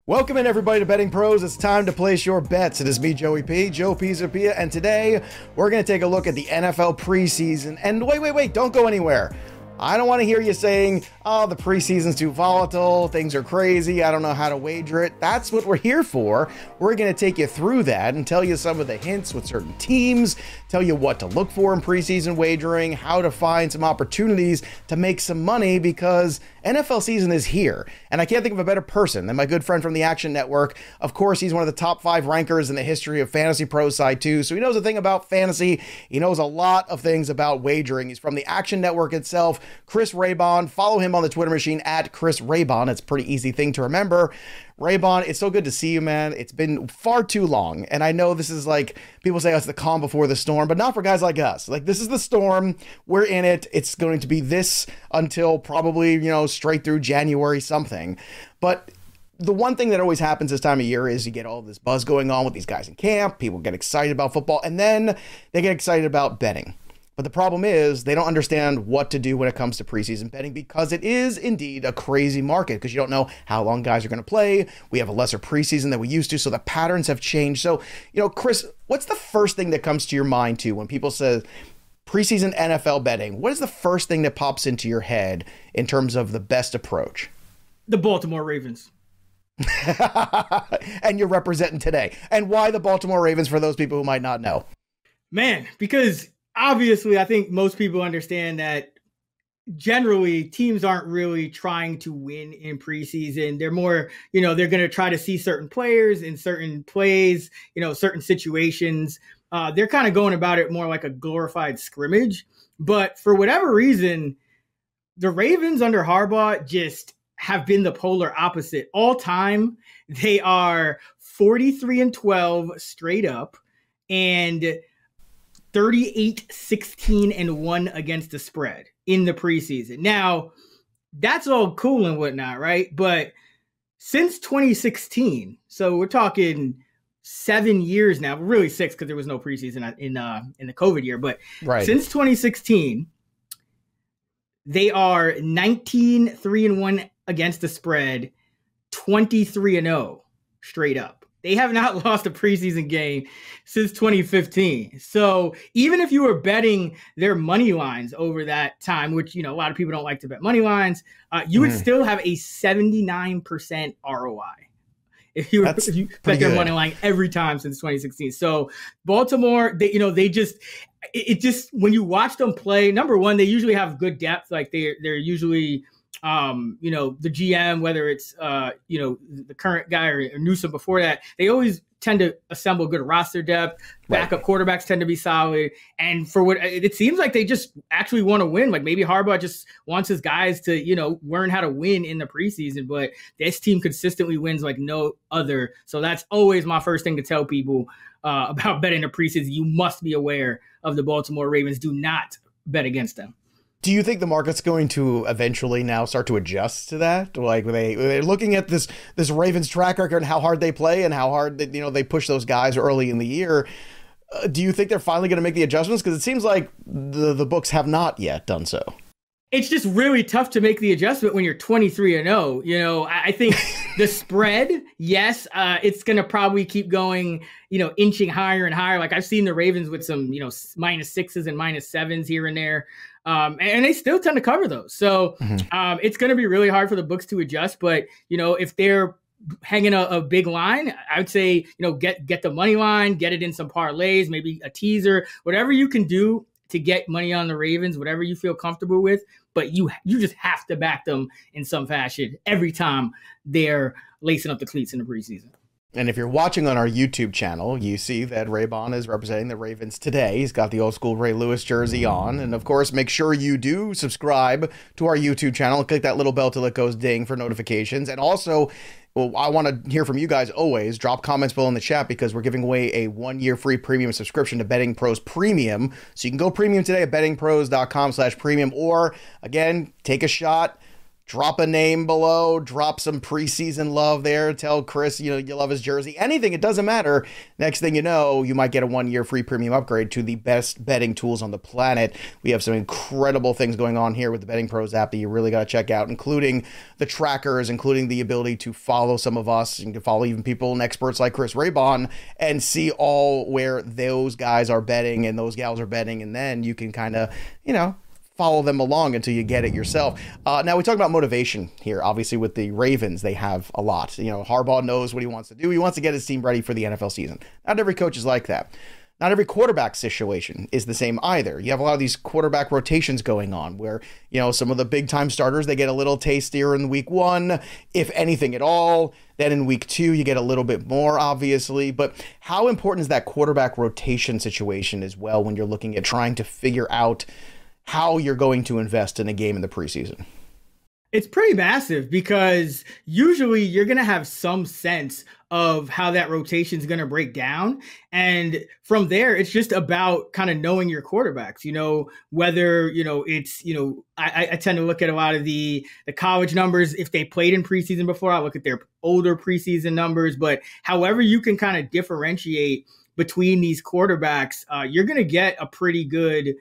Welcome in everybody to Betting Pros. It's time to place your bets. It is me, Joey P, Joe Pisapia, and today we're going to take a look at the NFL preseason. And wait, don't go anywhere. I don't want to hear you saying, oh, the preseason's too volatile, things are crazy, I don't know how to wager it. That's what we're here for. We're going to take you through that and tell you some of the hints with certain teams, tell you what to look for in preseason wagering, how to find some opportunities to make some money, because NFL season is here. And I can't think of a better person than my good friend from the Action Network. Of course, he's one of the top 5 rankers in the history of Fantasy Pros side too, so he knows a thing about fantasy. He knows a lot of things about wagering. He's from the Action Network itself. Chris Raybon. Follow him on the Twitter machine at Chris Raybon. It's a pretty easy thing to remember. Raybon, it's so good to see you, man. It's been far too long. And I know this is like, people say, oh, it's the calm before the storm, but not for guys like us. Like, this is the storm. We're in it. It's going to be this until probably, straight through January something. But the one thing that always happens this time of year is you get all this buzz going on with these guys in camp. People get excited about football, and then they get excited about betting. But the problem is they don't understand what to do when it comes to preseason betting, because it is indeed a crazy market, because you don't know how long guys are going to play. We have a lesser preseason than we used to, so the patterns have changed. So, Chris, what's the first thing that comes to your mind too when people say preseason NFL betting? What is the first thing that pops into your head in terms of the best approach? The Baltimore Ravens. And you're representing today. And why the Baltimore Ravens, for those people who might not know? Man, because obviously, I think most people understand that generally teams aren't really trying to win in preseason. They're more, they're going to try to see certain players in certain plays, certain situations. They're kind of going about it more like a glorified scrimmage. But for whatever reason, the Ravens under Harbaugh just have been the polar opposite. All time, they are 43-12 straight up and 38-16-1 against the spread in the preseason. Now, that's all cool and whatnot, right? But since 2016, so we're talking 7 years now, really 6 because there was no preseason in the COVID year. But right. Since 2016, they are 19-3-1 against the spread, 23-0 straight up. They have not lost a preseason game since 2015. So even if you were betting their money lines over that time, which, a lot of people don't like to bet money lines, you would still have a 79% ROI if you bet their money line every time since 2016. So Baltimore, they just when you watch them play, number one, they usually have good depth. Like they're usually the GM, whether it's, the current guy or Newsom before that, they always tend to assemble good roster depth. Backup quarterbacks tend to be solid. And for what it seems like they just actually want to win. Like maybe Harbaugh just wants his guys to, learn how to win in the preseason, but this team consistently wins like no other. So that's always my first thing to tell people about betting the preseason. You must be aware of the Baltimore Ravens. Do not bet against them. Do you think the market's going to eventually now start to adjust to that? Like they're looking at this Ravens track record and how hard they play and how hard they push those guys early in the year. Do you think they're finally going to make the adjustments? Because it seems like the books have not yet done so. It's just really tough to make the adjustment when you're 23-0. I think the spread, yes, it's going to probably keep going, inching higher and higher. Like I've seen the Ravens with some, -6s and -7s here and there. And they still tend to cover those. So it's going to be really hard for the books to adjust. But, if they're hanging a big line, I would say, get the money line, get it in some parlays, maybe a teaser, whatever you can do to get money on the Ravens, whatever you feel comfortable with. But you just have to back them in some fashion every time they're lacing up the cleats in the preseason. And if you're watching on our YouTube channel, you see that Raybon is representing the Ravens today. He's got the old school Ray Lewis jersey on. And of course, make sure you do subscribe to our YouTube channel. Click that little bell till it goes ding for notifications. And also, I want to hear from you guys always. Drop comments below in the chat, because we're giving away a 1-year free premium subscription to Betting Pros Premium. So you can go premium today at bettingpros.com/premium, or again, take a shot. drop a name below, drop some preseason love there, tell Chris, you love his jersey, anything, it doesn't matter. Next thing you know, you might get a 1-year free premium upgrade to the best betting tools on the planet. We have some incredible things going on here with the BettingPros app that you really got to check out, including the trackers, including the ability to follow some of us. You can follow even people and experts like Chris Raybon and see all where those guys are betting and those gals are betting. And then you can kind of, follow them along until you get it yourself. Now we talk about motivation here. Obviously with the Ravens, they have a lot. Harbaugh knows what he wants to do. He wants to get his team ready for the NFL season. Not every coach is like that. Not every quarterback situation is the same either. You have a lot of these quarterback rotations going on where, some of the big time starters, they get a little tastier in week 1, if anything at all. Then in week 2, you get a little bit more, obviously. But how important is that quarterback rotation situation as well when you're looking at trying to figure out how you're going to invest in a game in the preseason? It's pretty massive because usually you're going to have some sense of how that rotation is going to break down. And from there, it's just about kind of knowing your quarterbacks, whether, it's, I tend to look at a lot of the college numbers. If they played in preseason before, I look at their older preseason numbers. But however you can kind of differentiate between these quarterbacks, you're going to get a pretty good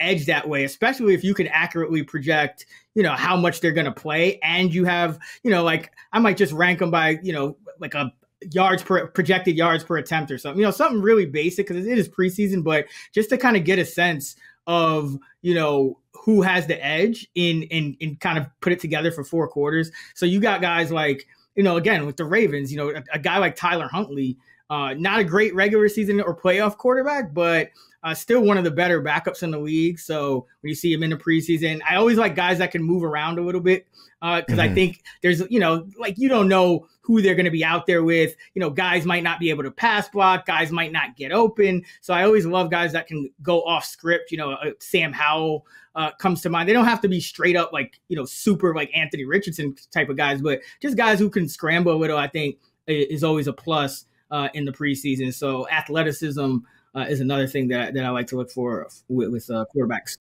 edge that way, especially if you can accurately project, how much they're going to play. And you have, like I might just rank them by, like a projected yards per attempt or something, something really basic because it is preseason, but just to kind of get a sense of, who has the edge in kind of put it together for 4 quarters. So you got guys like, again, with the Ravens, a guy like Tyler Huntley, not a great regular season or playoff quarterback, but still one of the better backups in the league. So when you see him in the preseason, I always like guys that can move around a little bit because I think there's, you don't know who they're going to be out there with. Guys might not be able to pass block. Guys might not get open. So I always love guys that can go off script. Sam Howell comes to mind. They don't have to be straight up like, super like Anthony Richardson type of guys, but just guys who can scramble a little, I think is always a plus in the preseason. So athleticism is another thing that I like to look for with quarterbacks.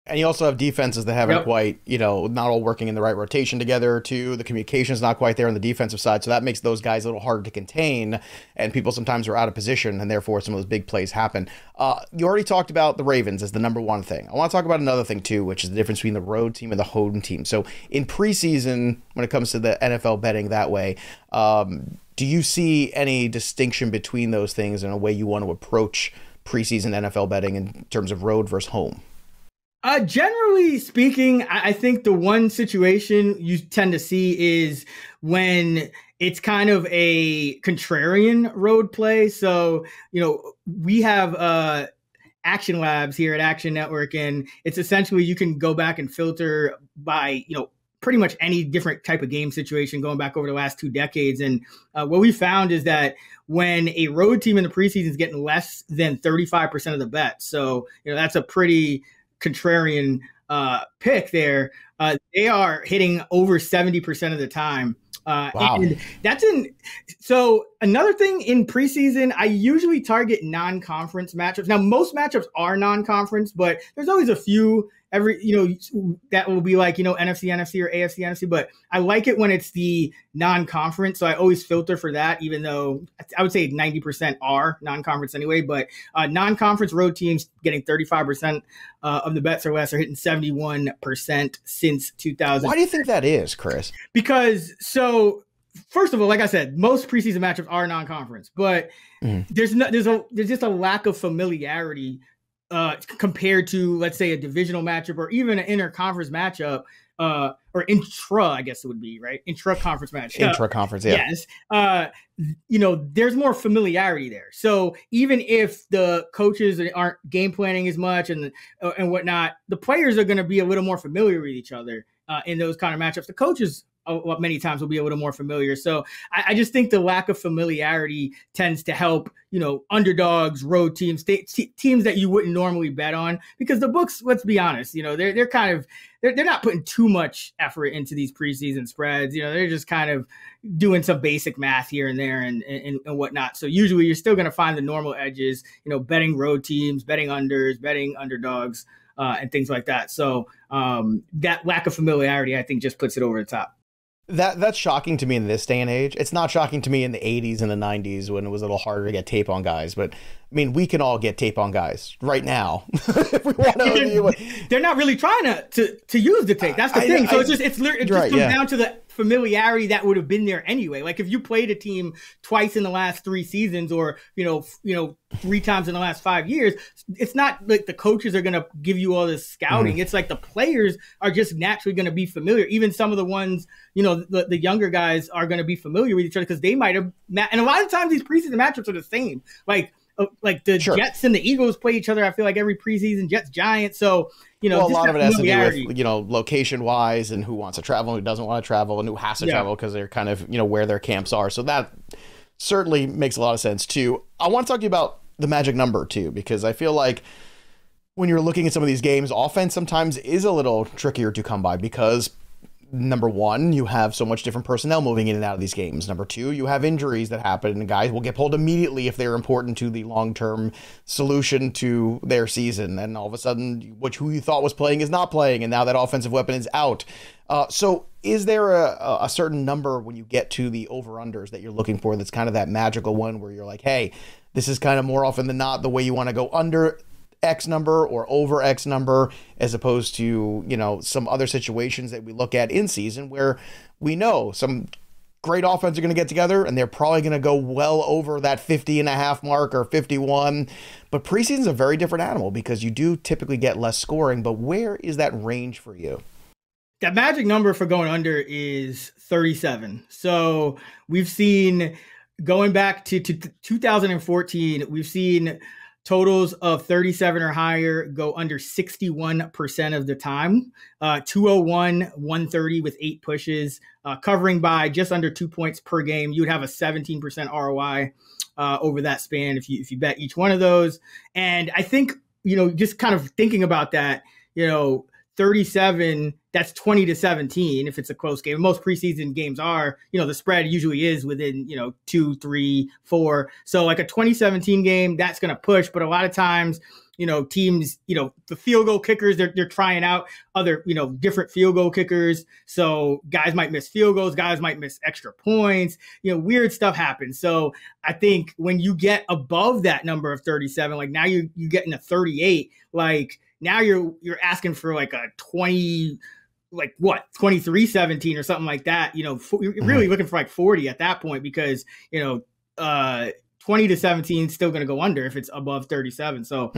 And you also have defenses that haven't quite, not all working in the right rotation together too. The communication is not quite there on the defensive side. So that makes those guys a little harder to contain. And people sometimes are out of position and therefore some of those big plays happen. You already talked about the Ravens as the number one thing. I want to talk about another thing too, which is the difference between the road team and the home team. So in preseason, when it comes to the NFL betting that way, do you see any distinction between those things in a way you want to approach preseason NFL betting in terms of road versus home? Generally speaking, I think the one situation you tend to see is when it's kind of a contrarian road play. So, we have Action Labs here at Action Network, and it's essentially you can go back and filter by, pretty much any different type of game situation going back over the last 2 decades. And what we found is that when a road team in the preseason is getting less than 35% of the bets, so, that's a pretty contrarian pick there. They are hitting over 70% of the time. Wow. And that's so another thing in preseason, I usually target non-conference matchups. Now, most matchups are non-conference, but there's always a few that will be like, NFC or AFC, NFC, but I like it when it's the non-conference. So I always filter for that, even though I would say 90% are non-conference anyway, but non-conference road teams getting 35% of the bets or less are hitting 71% since 2000. Why do you think that is, Chris? Because first of all, like I said, most preseason matchups are non-conference, but there's just a lack of familiarity compared to, let's say, a divisional matchup or even an interconference matchup, or intra, I guess it would be, right? Intra-conference matchup. Intra-conference, yeah. Yes. There's more familiarity there. So even if the coaches aren't game planning as much and whatnot, the players are going to be a little more familiar with each other in those kind of matchups. The coaches many times will be a little more familiar. So I just think the lack of familiarity tends to help, underdogs, road teams, teams that you wouldn't normally bet on, because the books, let's be honest, they're not putting too much effort into these preseason spreads. They're just kind of doing some basic math here and there and whatnot. So usually you're still going to find the normal edges, betting road teams, betting unders, betting underdogs, and things like that. So that lack of familiarity, I think, just puts it over the top. That's shocking to me in this day and age. It's not shocking to me in the 80s and the 90s when it was a little harder to get tape on guys. But I mean, we can all get tape on guys right now if we want to. They're not really trying to use the tape. That's the thing. So it just comes down to the familiarity that would have been there anyway. Like if you played a team twice in the last 3 seasons, or 3 times in the last 5 years, it's not like the coaches are going to give you all this scouting. It's like the players are just naturally going to be familiar. Even some of the ones, the younger guys are going to be familiar with each other because they might have and a lot of times these preseason matchups are the same. Like the Jets and the Eagles play each other, I feel like every preseason, Jets Giants. So, a lot of it has to do with, location wise and who wants to travel and who doesn't want to travel and who has to travel because they're kind of, where their camps are. So that certainly makes a lot of sense too. I want to talk to you about the magic number too, because I feel like when you're looking at some of these games, offense sometimes is a little trickier to come by because number one, you have so much different personnel moving in and out of these games. Number two, you have injuries that happen and guys will get pulled immediately if they're important to the long-term solution to their season. And all of a sudden, who you thought was playing is not playing. And now that offensive weapon is out. So is there a certain number when you get to the over-unders that you're looking for that's kind of that magical one where you're like, hey, this is kind of more often than not the way you want to go under X number or over X number, as opposed to, some other situations that we look at in season where we know some great offense are going to get together and they're probably going to go well over that 50.5 mark or 51. But preseason is a very different animal because you do typically get less scoring. But where is that range for you? That magic number for going under is 37. So we've seen, going back to 2014, we've seen totals of 37 or higher go under 61% of the time. 201, 130 with 8 pushes, covering by just under 2 points per game. You would have a 17% ROI over that span if you bet each one of those. And I think, just kind of thinking about that, 37, that's 20-17 if it's a close game. Most preseason games are, the spread usually is within, 2, 3, 4. So like a 2017 game, that's going to push. But a lot of times, teams, the field goal kickers, they're trying out other, different field goal kickers. So guys might miss field goals, guys might miss extra points, weird stuff happens. So I think when you get above that number of 37, like now you getting a 38, like now you're asking for like a 20, like what, 23-17 or something like that. You're really looking for like 40 at that point because, 20-17 is still going to go under if it's above 37. So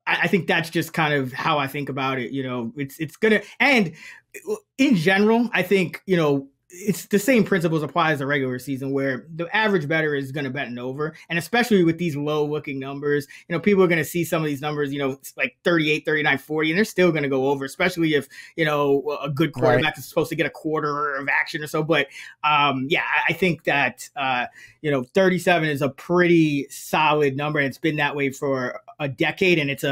I think that's just kind of how I think about it. It's going to, and in general, I think, it's the same principles apply as the regular season where the average bettor is going to bet an over. And especially with these low looking numbers, people are going to see some of these numbers, it's like 38, 39, 40, and they're still going to go over, especially if, a good quarterback is supposed to get a quarter of action or so. But I think that, 37 is a pretty solid number. And it's been that way for a decade. And it's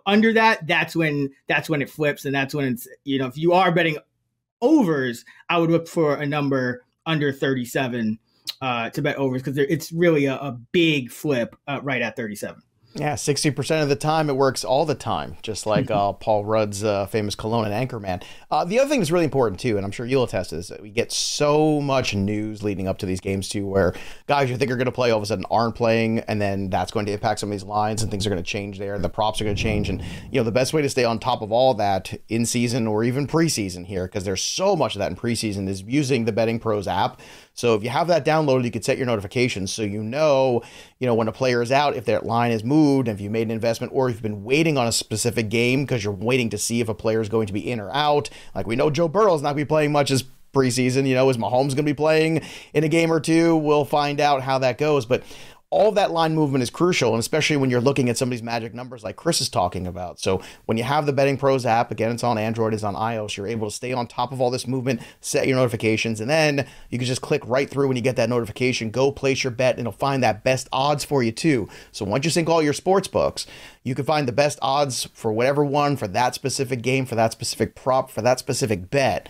under that, that's when it flips. And that's when it's, if you are betting overs, I would look for a number under 37 to bet overs because it's really a big flip right at 37. Yeah, 60% of the time it works all the time, just like Paul Rudd's famous Cologne and Anchorman. The other thing that's really important too, and I'm sure you'll attest to this, that we get so much news leading up to these games too, where guys you think are going to play all of a sudden aren't playing, and then that's going to impact some of these lines and things are going to change there. The props are going to change, and the best way to stay on top of all that in season or even preseason here, because there's so much of that in preseason, is using the BettingPros app. So if you have that downloaded, you can set your notifications so when a player is out, if that line is moved, if you made an investment, or if you've been waiting on a specific game because you're waiting to see if a player is going to be in or out. Like we know Joe Burrow's not going to be playing much as preseason. Is Mahomes going to be playing in a game or two? We'll find out how that goes. But all of that line movement is crucial, and especially when you're looking at some of these magic numbers like Chris is talking about. So when you have the BettingPros app, again, it's on Android, it's on iOS, you're able to stay on top of all this movement, set your notifications, and then you can just click right through when you get that notification, go place your bet, and it'll find that best odds for you too. So once you sync all your sports books, you can find the best odds for whatever one, for that specific game, for that specific prop, for that specific bet.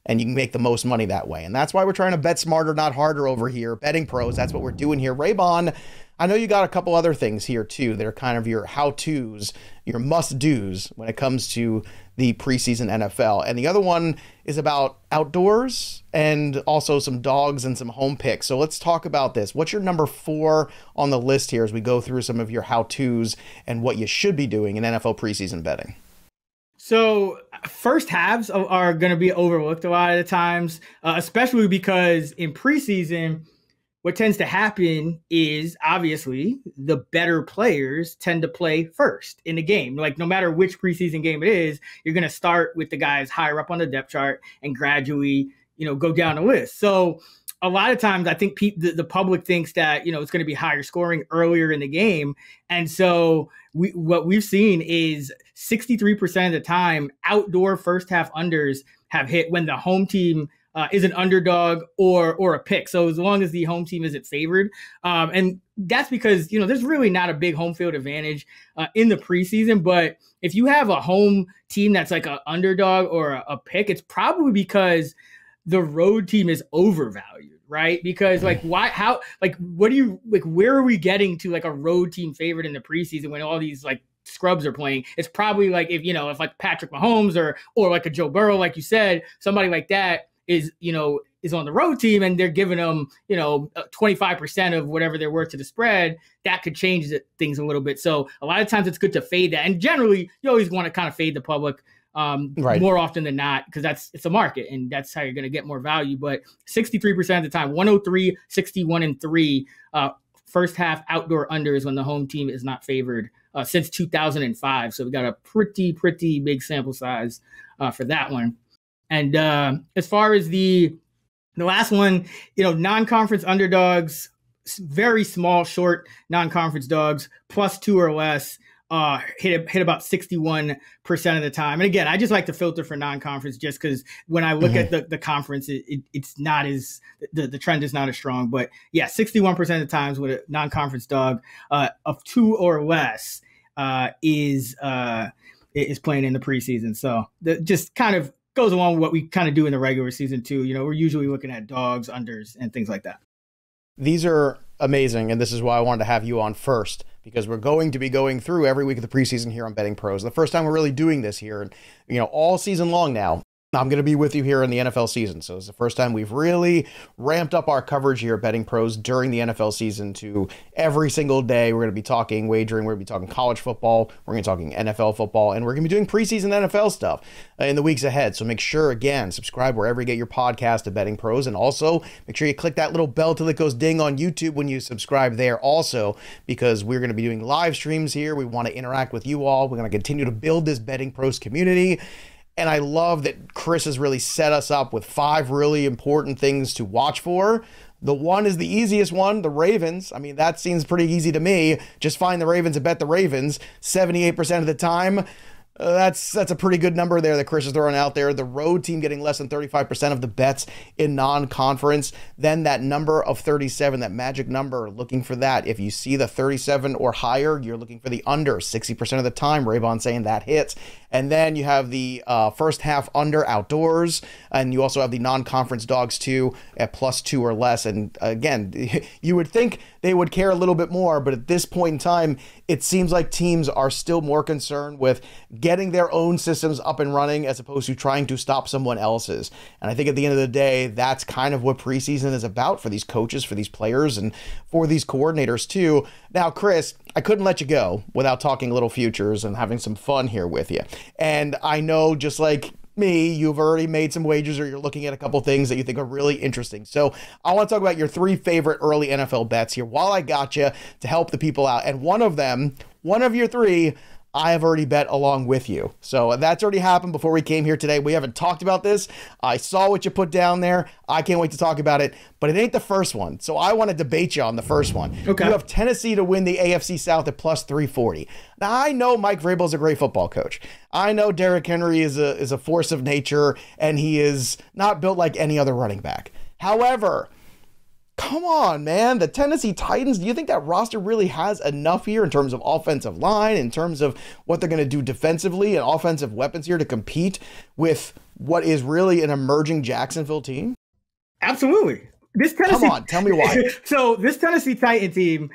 And you can make the most money that way. And that's why we're trying to bet smarter, not harder over here. BettingPros, that's what we're doing here. Raybon, I know you got a couple other things here too that are kind of your how-tos, your must-dos when it comes to the preseason NFL. And the other one is about outdoors and also some dogs and some home picks. So let's talk about this. What's your number 4 on the list here as we go through some of your how-tos and what you should be doing in NFL preseason betting? So first halves are going to be overlooked a lot of the times, especially because in preseason, what tends to happen is obviously the better players tend to play first in the game. Like no matter which preseason game it is, you're going to start with the guys higher up on the depth chart and gradually, go down the list. So a lot of times I think the public thinks that, it's going to be higher scoring earlier in the game. And so what we've seen is 63% of the time outdoor first half unders have hit when the home team is an underdog or a pick. So as long as the home team isn't favored. And that's because, there's really not a big home field advantage in the preseason. But if you have a home team that's like an underdog or a pick, it's probably because the road team is overvalued, right? Because where are we getting to like a road team favorite in the preseason when all these like scrubs are playing? It's probably like if like Patrick Mahomes or like a Joe Burrow, like you said, somebody like that is on the road team and they're giving them, 25% of whatever they're worth to the spread, that could change things a little bit. So a lot of times it's good to fade that. And generally you always want to kind of fade the public right, more often than not, because it's a market and that's how you're going to get more value. But 63% of the time, 103, 61 and 3 first half outdoor unders when the home team is not favored since 2005. So we got a pretty big sample size for that one. And as far as the last one, non-conference underdogs, very small, short non-conference dogs, +2 or less, hit about 61% of the time. And again, I just like to filter for non-conference just because when I look at the conference, it's not as the trend is not as strong. But yeah, 61% of the times with a non-conference dog of 2 or less is playing in the preseason. So just kind of goes along with what we kind of do in the regular season too. We're usually looking at dogs, unders, and things like that. These are amazing, and this is why I wanted to have you on first, because we're going to be going through every week of the preseason here on BettingPros. The first time we're really doing this here, and all season long now. I'm going to be with you here in the NFL season. So it's the first time we've really ramped up our coverage here at BettingPros during the NFL season to every single day. We're going to be talking wagering. We're going to be talking college football. We're going to be talking NFL football. And we're going to be doing preseason NFL stuff in the weeks ahead. So make sure, again, subscribe wherever you get your podcast to BettingPros. And also make sure you click that little bell till it goes ding on YouTube when you subscribe there also, because we're going to be doing live streams here. We want to interact with you all. We're going to continue to build this BettingPros community. And I love that Chris has really set us up with 5 really important things to watch for. The one is the easiest one, the Ravens. I mean, that seems pretty easy to me. Just find the Ravens and bet the Ravens 78% of the time. That's a pretty good number there that Chris is throwing out there. The road team getting less than 35% of the bets in non-conference. Then that number of 37, that magic number, looking for that. If you see the 37 or higher, you're looking for the under 60% of the time. Raybon saying that hits. And then you have the first half under outdoors. And you also have the non-conference dogs too at +2 or less. And again, you would think they would care a little bit more, but at this point in time, it seems like teams are still more concerned with getting their own systems up and running as opposed to trying to stop someone else's. And I think at the end of the day, that's kind of what preseason is about for these coaches, for these players, and for these coordinators too. Now, Chris, I couldn't let you go without talking little futures and having some fun here with you. And I know, just like me, you've already made some wagers or you're looking at a couple things that you think are really interesting. So I want to talk about your 3 favorite early NFL bets here while I got you to help the people out. And one of your 3, I have already bet along with you. So that's already happened before we came here today. We haven't talked about this. I saw what you put down there. I can't wait to talk about it, but it ain't the first one. So I want to debate you on the first one. Okay. You have Tennessee to win the AFC South at +340. Now, I know Mike Vrabel is a great football coach. I know Derrick Henry is a force of nature, and he is not built like any other running back. However, come on, man. The Tennessee Titans, do you think that roster really has enough here in terms of offensive line, in terms of what they're going to do defensively and offensive weapons here to compete with what is really an emerging Jacksonville team? Absolutely. Come on, tell me why. So this Tennessee Titan team,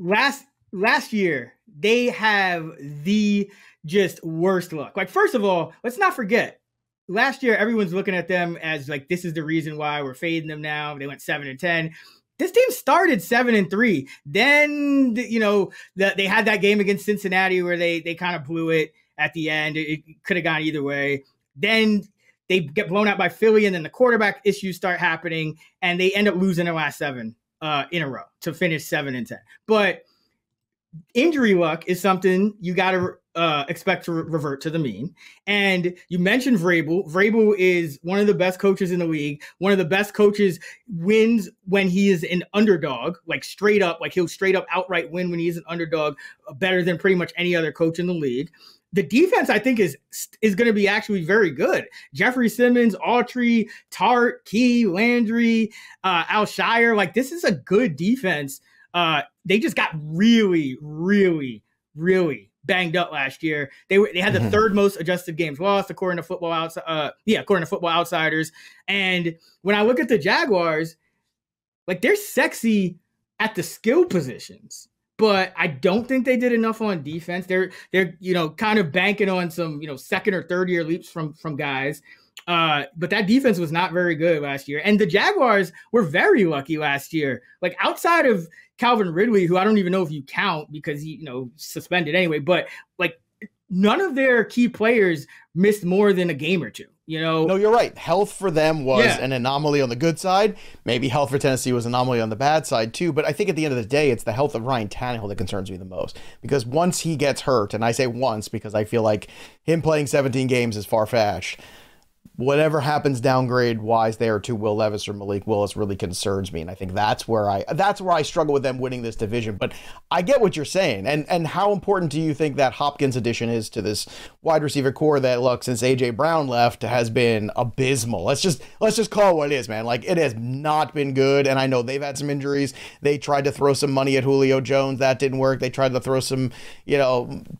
last year, they have the just worst luck. Like, first of all, let's not forget, last year, everyone's looking at them as like, this is the reason why we're fading them now. They went 7-10. This team started 7-3. Then, they had that game against Cincinnati where they kind of blew it at the end. It could have gone either way. Then they get blown out by Philly, and then the quarterback issues start happening, and they end up losing their last 7 in a row to finish 7-10. But injury luck is something you got to expect to revert to the mean. And you mentioned Vrabel. Vrabel is one of the best coaches in the league. One of the best coaches wins when he is an underdog, like straight up, like he'll straight up outright win when he is an underdog, better than pretty much any other coach in the league. The defense, I think, is going to be actually very good. Jeffrey Simmons, Autry, Tart, Key, Landry, Alshire. Like, this is a good defense. They just got really, really, really banged up last year. They had the third most adjusted games lost, according to Football Outsiders. And when I look at the Jaguars, like, they're sexy at the skill positions, but I don't think they did enough on defense. They're kind of banking on some, second or third year leaps from guys. But that defense was not very good last year. And the Jaguars were very lucky last year. Like, outside of Calvin Ridley, who I don't even know if you count because he, suspended anyway, but like, none of their key players missed more than a game or two. No, you're right. Health for them was an anomaly on the good side. Maybe health for Tennessee was an anomaly on the bad side too. But I think at the end of the day, it's the health of Ryan Tannehill that concerns me the most. Because once he gets hurt, and I say once because I feel like him playing 17 games is far-fetched, whatever happens downgrade-wise there to Will Levis or Malik Willis really concerns me, and I think that's where I struggle with them winning this division. But I get what you're saying, and how important do you think that Hopkins addition is to this wide receiver core that, look, since A.J. Brown left, has been abysmal. Let's just call it what it is, man. Like, it has not been good, and I know they've had some injuries. They tried to throw some money at Julio Jones. That didn't work. They tried to throw some,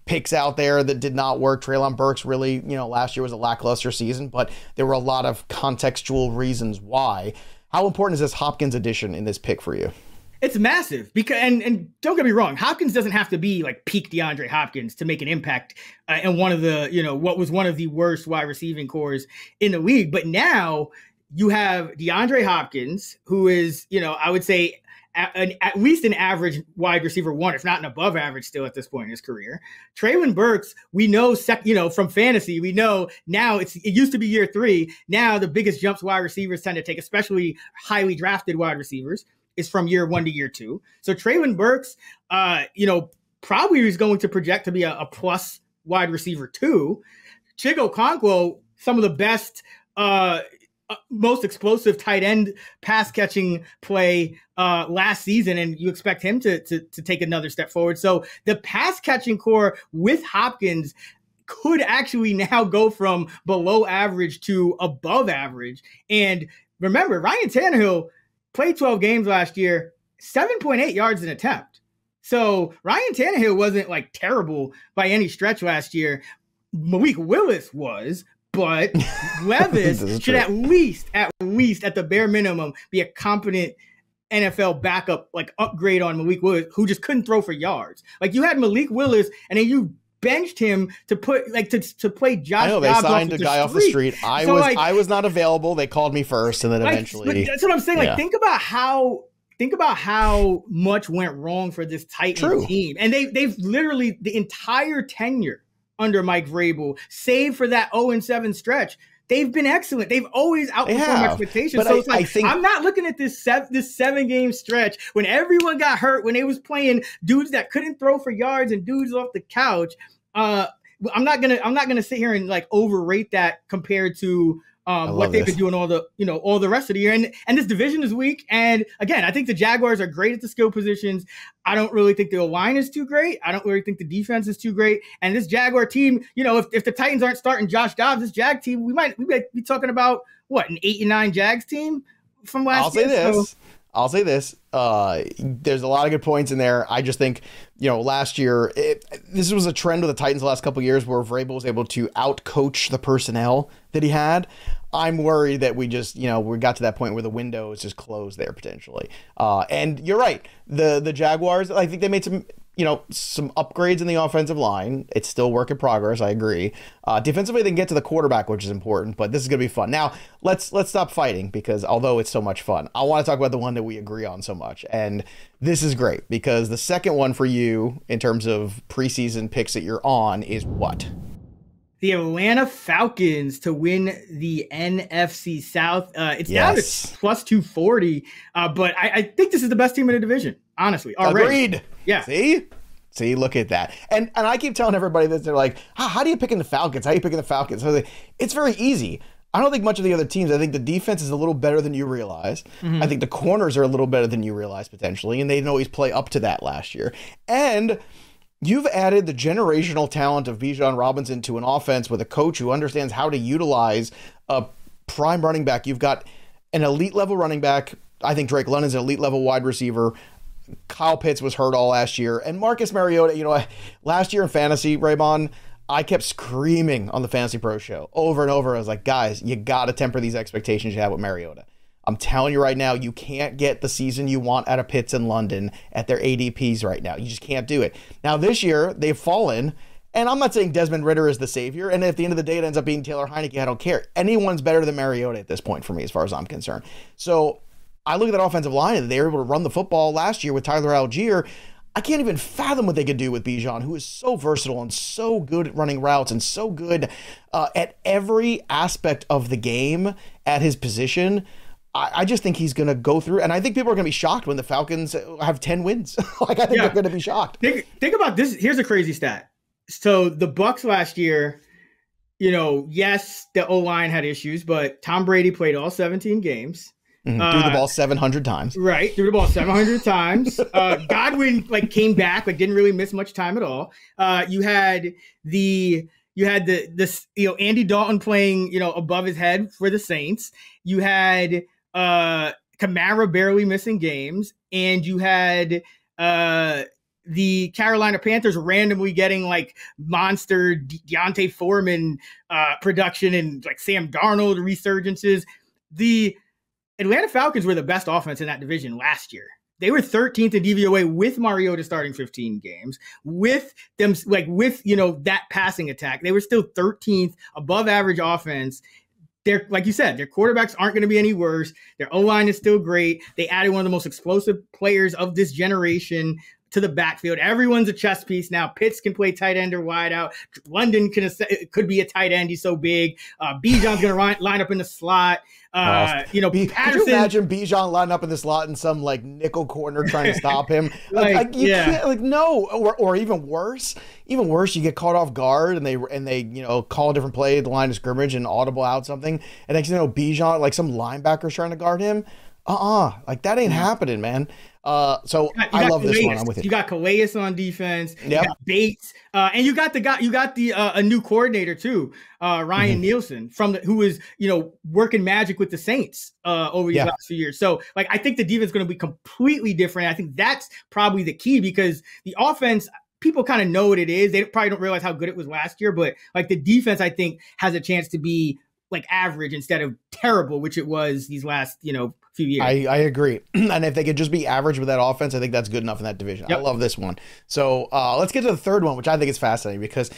picks out there that did not work. Treylon Burks really, last year was a lackluster season, but there were a lot of contextual reasons why. How important is this Hopkins addition in this pick for you? It's massive because, and don't get me wrong, Hopkins doesn't have to be like peak DeAndre Hopkins to make an impact in one of the, what was one of the worst wide receiving cores in the league. But now you have DeAndre Hopkins, who is, I would say at least an average wide receiver one, if not an above average still at this point in his career. Treylon Burks, we know, from fantasy, we know now it used to be year 3. Now the biggest jumps wide receivers tend to take, especially highly drafted wide receivers, is from year 1 to year 2. So Treylon Burks, probably is going to project to be a plus wide receiver 2. Chigo Okonkwo, some of the best, most explosive tight end pass catching play last season, and you expect him to take another step forward. So the pass catching core with Hopkins could actually now go from below average to above average. And remember, Ryan Tannehill played 12 games last year, 7.8 yards an attempt. So Ryan Tannehill wasn't like terrible by any stretch last year. Malik Willis was, but Levis should at least at the bare minimum be a competent NFL backup, like upgrade on Malik Willis, who just couldn't throw for yards. Like, you had Malik Willis and then you benched him to put to play Josh. I know they signed a guy off the street. I was not available. They called me first, and then eventually. That's what I'm saying. Like, think about how much went wrong for this Titans team, and they've literally the entire tenure under Mike Vrabel, save for that 0-7 stretch, they've been excellent. They've always outperformed expectations. But so it's like, I'm not looking at this 7-game stretch when everyone got hurt, when they was playing dudes that couldn't throw for yards and dudes off the couch. I'm not gonna sit here and like overrate that compared to what they've been doing all the rest of the year. And this division is weak. And again, I think the Jaguars are great at the skill positions. I don't really think the line is too great. I don't really think the defense is too great. And this Jaguar team, if the Titans aren't starting Josh Dobbs, this Jag team, we might be talking about an 8-9 Jags team from last year. I'll say this. There's a lot of good points in there. I just think, last year, this was a trend with the Titans the last couple of years where Vrabel was able to out-coach the personnel that he had. I'm worried that we just, we got to that point where the window is just closed there potentially. And you're right. The Jaguars, I think they made some upgrades in the offensive line. It's still work in progress. I agree. Defensively, they can get to the quarterback, which is important, but this is going to be fun. Now, let's stop fighting, because although it's so much fun, I want to talk about the one that we agree on so much. And this is great, because the second one for you in terms of preseason picks that you're on is what? The Atlanta Falcons to win the NFC South. It's down to plus 240, but I think this is the best team in the division, honestly. Already. Agreed. Yeah. See, look at that. And I keep telling everybody this. They're like, how do you pick in the Falcons? How are you picking the Falcons? So it's very easy. I don't think much of the other teams. I think the defense is a little better than you realize. I think the corners are a little better than you realize potentially, and they didn't always play up to that last year. And you've added the generational talent of Bijan Robinson to an offense with a coach who understands how to utilize a prime running back. You've got an elite level running back. I think Drake London's an elite level wide receiver. Kyle Pitts was hurt all last year. And Marcus Mariota, last year in fantasy, Raybon, I kept screaming on the Fantasy Pro show over and over. I was like, guys, you got to temper these expectations you have with Mariota. I'm telling you right now, you can't get the season you want out of Pitts and London at their ADPs right now. You just can't do it. Now, this year, they've fallen, and I'm not saying Desmond Ridder is the savior, and at the end of the day, it ends up being Taylor Heineke. I don't care. Anyone's better than Mariota at this point for me, as far as I'm concerned. So I look at that offensive line, and they were able to run the football last year with Tyler Algier. I can't even fathom what they could do with Bijan, who is so versatile and so good at running routes and so good at every aspect of the game at his position. I just think he's going to go through, and I think people are going to be shocked when the Falcons have 10 wins. I think they're going to be shocked. Think about this. Here's a crazy stat. So the Bucs last year, yes, the O-line had issues, but Tom Brady played all 17 games. Threw the ball 700 times. Right, threw the ball 700 times. Godwin came back, didn't really miss much time at all. You had Andy Dalton playing above his head for the Saints. You had Kamara barely missing games, and you had the Carolina Panthers randomly getting monster Deontay Foreman production and Sam Darnold resurgences. The Atlanta Falcons were the best offense in that division last year. They were 13th in DVOA with Mariota starting 15 games, with them, that passing attack. They were still 13th, above average offense. They're, like you said, their quarterbacks aren't going to be any worse. Their O-line is still great. They added one of the most explosive players of this generation to the backfield. Everyone's a chess piece now. Pitts can play tight end or wide out. London could be a tight end. He's so big. Bijan's going to line up in the slot. Patterson. Could you imagine Bijan lining up in the slot in some nickel corner trying to stop him? Can't, no. Or even worse, you get caught off guard and they call a different play at the line of scrimmage and audible out something. And next thing you know, Bijan, some linebacker's trying to guard him. That ain't happening, man. So I love this one. I'm with you. You got Calais on defense. Yep. You got Bates, and you got a new coordinator too, Ryan Nielsen who was working magic with the Saints over these last few years. So I think the defense is going to be completely different. I think that's probably the key, because the offense, people kind of know what it is. They probably don't realize how good it was last year, but the defense, I think, has a chance to be average instead of terrible, which it was these last few years. I agree. And if they could just be average with that offense, I think that's good enough in that division. Yep. I love this one. So let's get to the third one, which I think is fascinating, because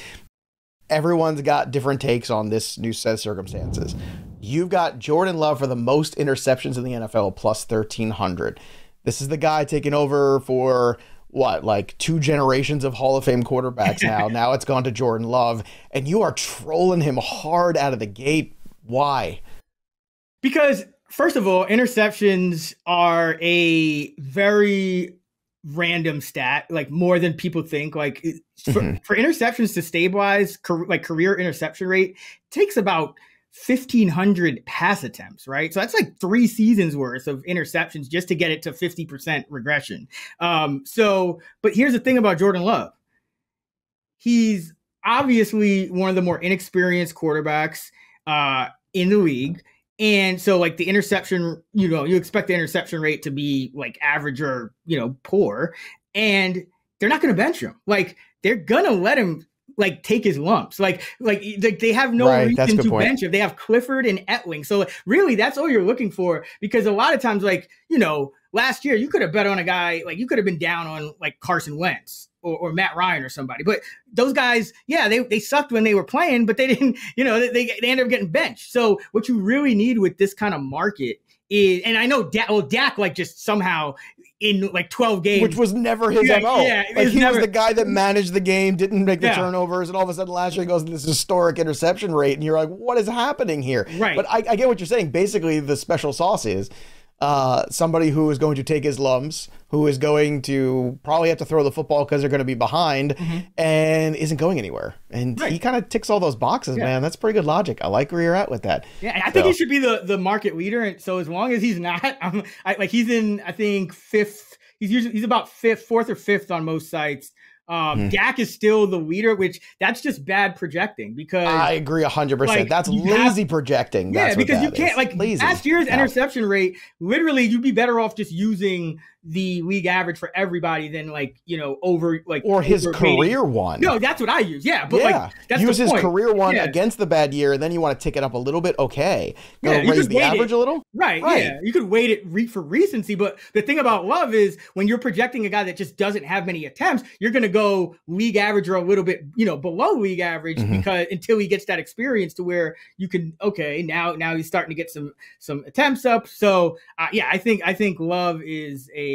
everyone's got different takes on this new set of circumstances. You've got Jordan Love for the most interceptions in the NFL, plus 1,300. This is the guy taking over for what, 2 generations of Hall of Fame quarterbacks now. Now it's gone to Jordan Love, and you are trolling him hard out of the gate. Why? Because, first of all, interceptions are a very random stat, more than people think. For interceptions to stabilize, career interception rate, takes about 1,500 pass attempts, right? So that's 3 seasons worth of interceptions just to get it to 50% regression. But here's the thing about Jordan Love. He's obviously one of the more inexperienced quarterbacks in the league. And so the interception, you expect the interception rate to be average or, poor, and they're not going to bench him. They're going to let him like take his lumps. Like they have no reason to bench him. They have Clifford and Etling. So really that's all you're looking for, because a lot of times, like, you know, last year you could have bet on a guy, like you could have been down on like Carson Wentz or Matt Ryan or somebody. But those guys, yeah, they sucked when they were playing, but they didn't, you know, they ended up getting benched. So what you really need with this kind of market is, and I know Dak like just somehow in like 12 games. Which was never his MO. Yeah, like he was the guy that managed the game, didn't make the turnovers, and all of a sudden last year he goes to this historic interception rate, and you're like, what is happening here? Right. But I get what you're saying. Basically, the special sauce is somebody who is going to take his lumps, who is going to probably have to throw the football because they're going to be behind, and isn't going anywhere. And he kind of ticks all those boxes, man. That's pretty good logic. I like where you're at with that. Yeah, I think he should be the market leader. And so as long as he's not, like he's in, I think, fifth. He's about fourth or fifth on most sites. Dak is still the leader, which that's just bad projecting, because I agree 100%. Like, that's lazy projecting. That's because you can't, like lazy. Last year's interception rate, literally you'd be better off just using the league average for everybody than like, you know, his career one. No, that's what I use. Yeah. But like that's use the his point. Career one against the bad year, and then you want to tick it up a little bit. Okay. Raise the average a little. Right. Yeah. You could weight it for recency. But the thing about Love is when you're projecting a guy that just doesn't have many attempts, you're going to go league average or a little bit, you know, below league average, because until he gets that experience to where you can, now he's starting to get some attempts up. So I think Love is a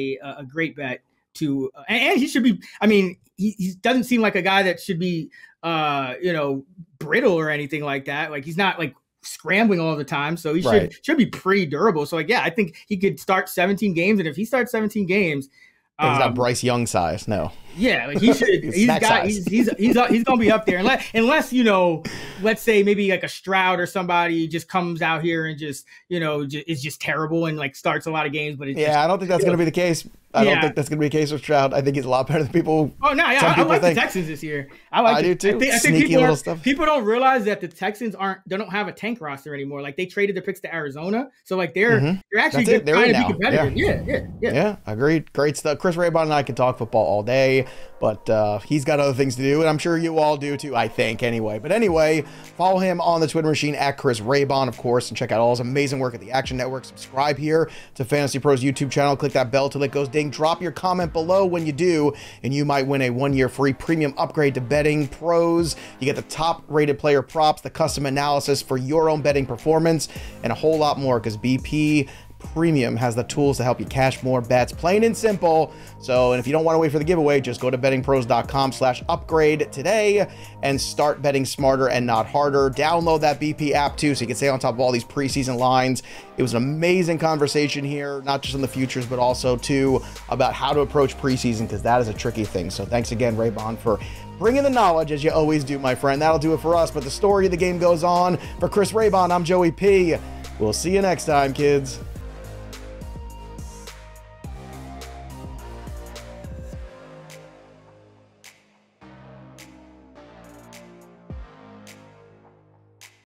great bet to, and he should be, I mean, he doesn't seem like a guy that should be, you know, brittle or anything like that. Like he's not like scrambling all the time. So he should be pretty durable. So like, I think he could start 17 games. And if he starts 17 games, he's not Bryce Young size. No. Yeah, like he should. he's gonna be up there unless you know, let's say maybe like a Stroud or somebody just comes out here and just, you know, is just terrible and like starts a lot of games. But I don't think that's gonna be the case. I don't think that's going to be the case with Stroud. I think he's a lot better than people. Oh, no, yeah. I like the Texans this year. I do too. I think people don't realize that the Texans they don't have a tank roster anymore. Like they traded their picks to Arizona. So like they're actually trying to be competitive. Yeah. Agreed. Great stuff. Chris Raybon and I can talk football all day, but he's got other things to do, and I'm sure you all do too, I think, anyway. But anyway, follow him on the Twitter machine at Chris Raybon, of course, and check out all his amazing work at the Action Network. Subscribe here to Fantasy Pros YouTube channel. Click that bell till it goes ding. Drop your comment below when you do, and you might win a 1-year free premium upgrade to Betting Pros. You get the top rated player props, the custom analysis for your own betting performance, and a whole lot more, because BP Premium has the tools to help you cash more bets, plain and simple. So, and if you don't want to wait for the giveaway, just go to bettingpros.com/upgrade today and start betting smarter and not harder. Download that BP app too, so you can stay on top of all these preseason lines. It was an amazing conversation here, not just on the futures, but also too about how to approach preseason, because that is a tricky thing. So thanks again, Raybon, for bringing the knowledge, as you always do, my friend. That'll do it for us, but the story of the game goes on. For Chris Raybon, I'm Joey P. We'll see you next time, kids.